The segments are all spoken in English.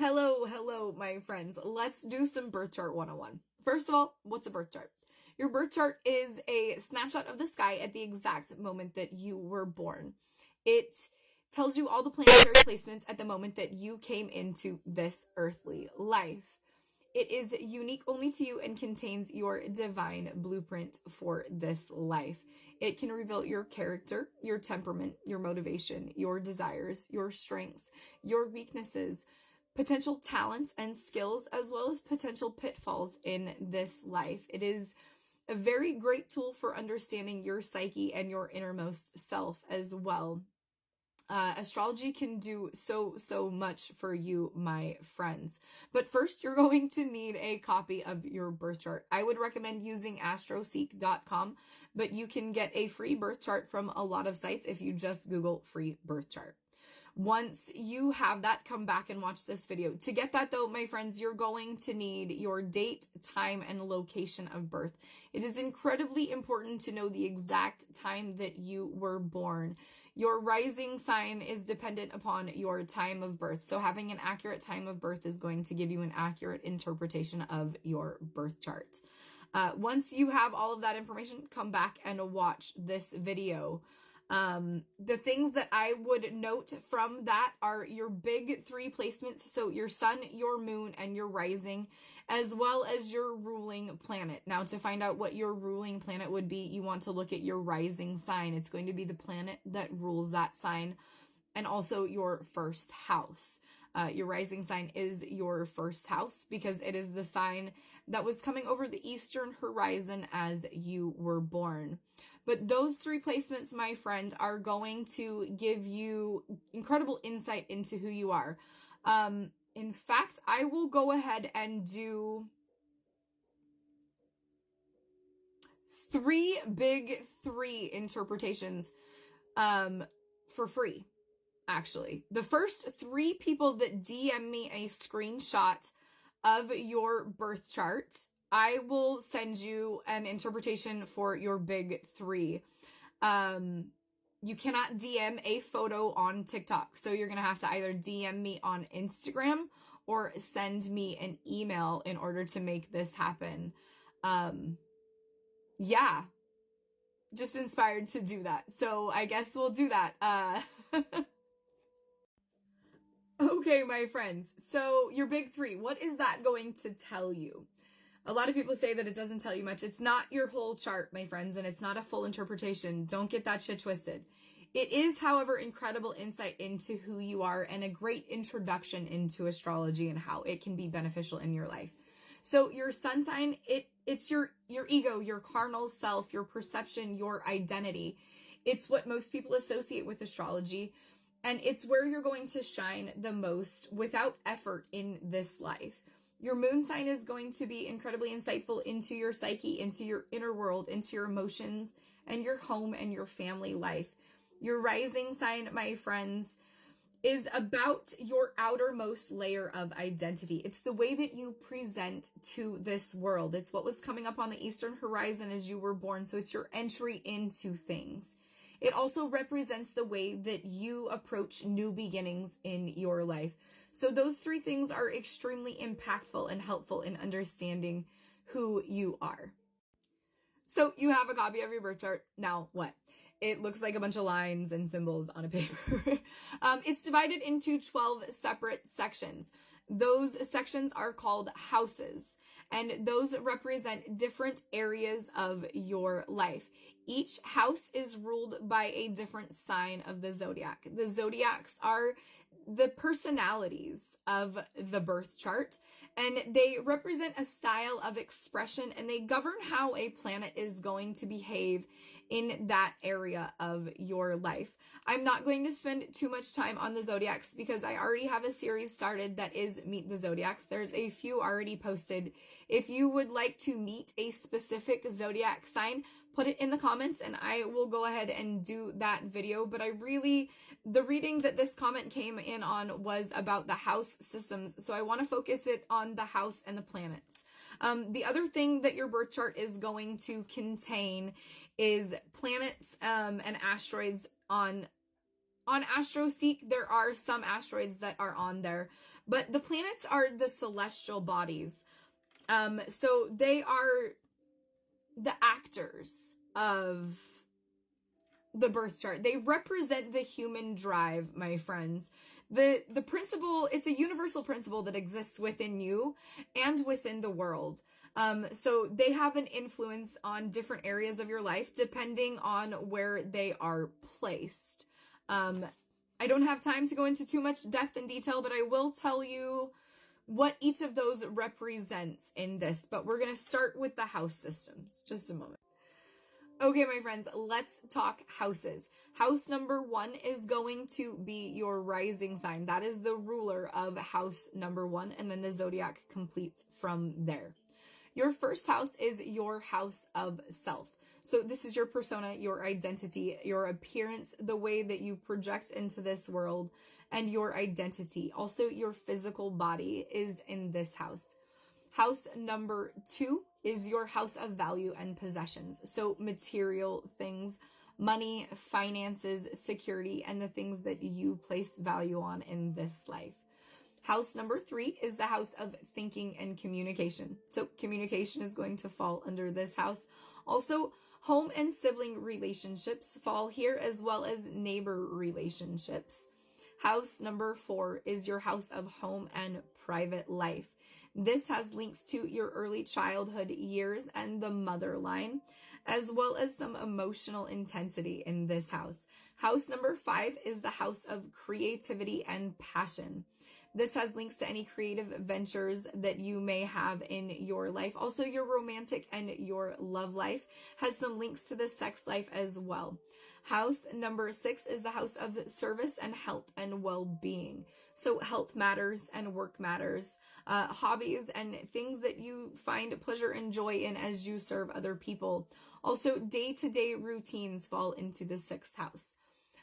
Hello, my friends. Let's do some birth chart 101. First of all, what's a birth chart? Your birth chart is a snapshot of the sky at the exact moment that you were born. It tells you all the planetary placements at the moment that you came into this earthly life. It is unique only to you and contains your divine blueprint for this life. It can reveal your character, your temperament, your motivation, your desires, your strengths, your weaknesses, potential talents and skills, as well as potential pitfalls in this life. It is a very great tool for understanding your psyche and your innermost self as well. Astrology can do so much for you, my friends. But first, you're going to need a copy of your birth chart. I would recommend using astroseek.com, but you can get a free birth chart from a lot of sites if you just Google free birth chart. Once you have that, come back and watch this video. To get that though, my friends, you're going to need your date, time, and location of birth. It is incredibly important to know the exact time that you were born. Your rising sign is dependent upon your time of birth. So having an accurate time of birth is going to give you an accurate interpretation of your birth chart. Once you have all of that information, come back and watch this video. The things that I would note from that are your big three placements. So your sun, your moon, and your rising, as well as your ruling planet. Now, to find out what your ruling planet would be, you want to look at your rising sign. It's going to be the planet that rules that sign, and also your first house. Your rising sign is your first house because it is the sign that was coming over the eastern horizon as you were born. But those three placements, my friend, are going to give you incredible insight into who you are. In fact, I will go ahead and do big three interpretations for free. Actually, the first three people that DM me a screenshot of your birth chart, I will send you an interpretation for your big three. You cannot DM a photo on TikTok. So you're going to have to either DM me on Instagram or send me an email in order to make this happen. Yeah, just inspired to do that. So I guess we'll do that. Okay, my friends, so your big three, what is that going to tell you? A lot of people say that it doesn't tell you much. It's not your whole chart, my friends, and it's not a full interpretation. Don't get that shit twisted. It is, however, incredible insight into who you are and a great introduction into astrology and how it can be beneficial in your life. So your sun sign, it's your ego, your carnal self, your perception, your identity. It's what most people associate with astrology. And it's where you're going to shine the most without effort in this life. Your moon sign is going to be incredibly insightful into your psyche, into your inner world, into your emotions, and your home and your family life. Your rising sign, my friends, is about your outermost layer of identity. It's the way that you present to this world. It's what was coming up on the eastern horizon as you were born. So it's your entry into things. It also represents the way that you approach new beginnings in your life. So those three things are extremely impactful and helpful in understanding who you are. So you have a copy of your birth chart. Now what? It looks like a bunch of lines and symbols on a paper. It's divided into 12 separate sections. Those sections are called houses, and those represent different areas of your life. Each house is ruled by a different sign of the zodiac. The zodiacs are the personalities of the birth chart, and they represent a style of expression, and they govern how a planet is going to behave in that area of your life. I'm not going to spend too much time on the zodiacs because I already have a series started that is Meet the Zodiacs. There's a few already posted. If you would like to meet a specific zodiac sign, put it in the comments and I will go ahead and do that video. But the reading that this comment came in on was about the house systems. So I want to focus it on the house and the planets. The other thing that your birth chart is going to contain is planets and asteroids on on AstroSeek, there are some asteroids that are on there, but the planets are the celestial bodies. So they are the actors of the birth chart. They represent the human drive, my friends. The principle, it's a universal principle that exists within you and within the world. So they have an influence on different areas of your life depending on where they are placed. I don't have time to go into too much depth and detail, but I will tell you what each of those represents in this. But we're going to start with the house systems. Just a moment. Okay, my friends, let's talk houses. House number 1 is going to be your rising sign. That is the ruler of house number 1, and then the zodiac completes from there. Your first house is your house of self. So this is your persona, your identity, your appearance, the way that you project into this world, and your identity. Also, your physical body is in this house. House number 2 is your house of value and possessions. So material things, money, finances, security, and the things that you place value on in this life. House number 3 is the house of thinking and communication. So communication is going to fall under this house. Also, home and sibling relationships fall here, as well as neighbor relationships. House number 4 is your house of home and private life. This has links to your early childhood years and the mother line, as well as some emotional intensity in this house. House number 5 is the house of creativity and passion. This has links to any creative ventures that you may have in your life. Also, your romantic and your love life has some links to the sex life as well. House number 6 is the house of service and health and well-being. So health matters and work matters, hobbies and things that you find pleasure and joy in as you serve other people. Also, day-to-day routines fall into the 6th house.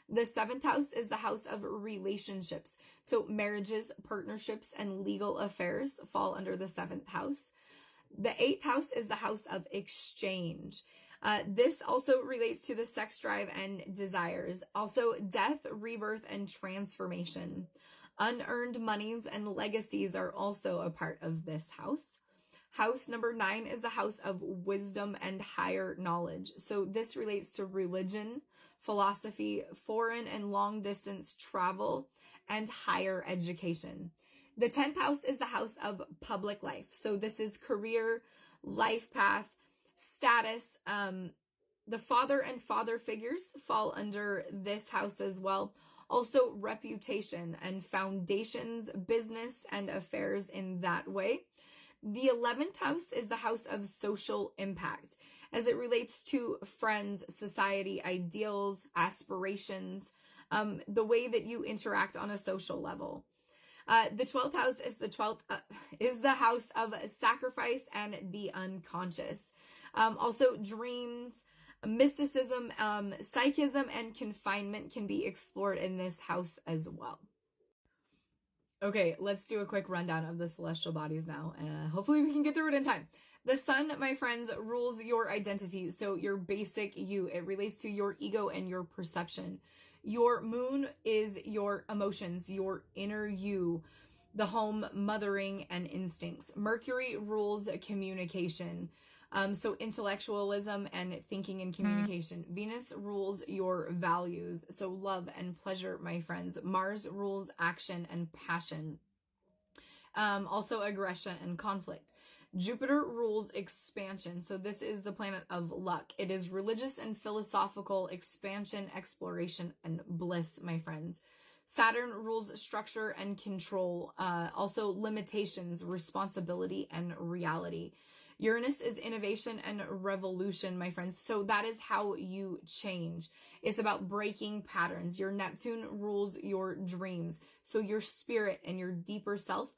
The 7th house is the house of relationships. So marriages, partnerships, and legal affairs fall under the 7th house. The 8th house is the house of exchange. This also relates to the sex drive and desires. Also, death, rebirth, and transformation. Unearned monies and legacies are also a part of this house. House number 9 is the house of wisdom and higher knowledge. So this relates to religion, philosophy, foreign and long distance travel, and higher education. The 10th house is the house of public life. So this is career, life path, status. The father and father figures fall under this house as well. Also, reputation and foundations, business and affairs in that way. The 11th house is the house of social impact as it relates to friends, society, ideals, aspirations, the way that you interact on a social level. The 12th house is the house of sacrifice and the unconscious. Also, dreams, mysticism, psychism, and confinement can be explored in this house as well. Okay, let's do a quick rundown of the celestial bodies now. Hopefully we can get through it in time. The sun, my friends, rules your identity. So your basic you. It relates to your ego and your perception. Your moon is your emotions, your inner you, the home, mothering, and instincts. Mercury rules communication. So intellectualism and thinking and communication. Venus rules your values. So love and pleasure, my friends. Mars rules action and passion. Also aggression and conflict. Jupiter rules expansion. So this is the planet of luck. It is religious and philosophical expansion, exploration, and bliss, my friends. Saturn rules structure and control. Also limitations, responsibility, and reality. Uranus is innovation and revolution, my friends. So that is how you change. It's about breaking patterns. Your Neptune rules your dreams. So your spirit and your deeper self.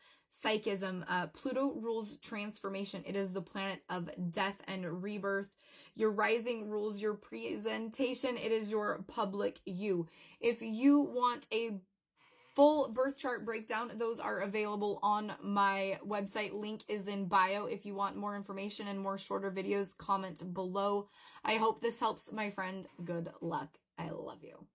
Psychism. Pluto rules transformation. It is the planet of death and rebirth. Your rising rules your presentation. It is your public you. If you want a full birth chart breakdown, those are available on my website. Link is in bio. If you want more information and more shorter videos, comment below. I hope this helps, my friend. Good luck. I love you.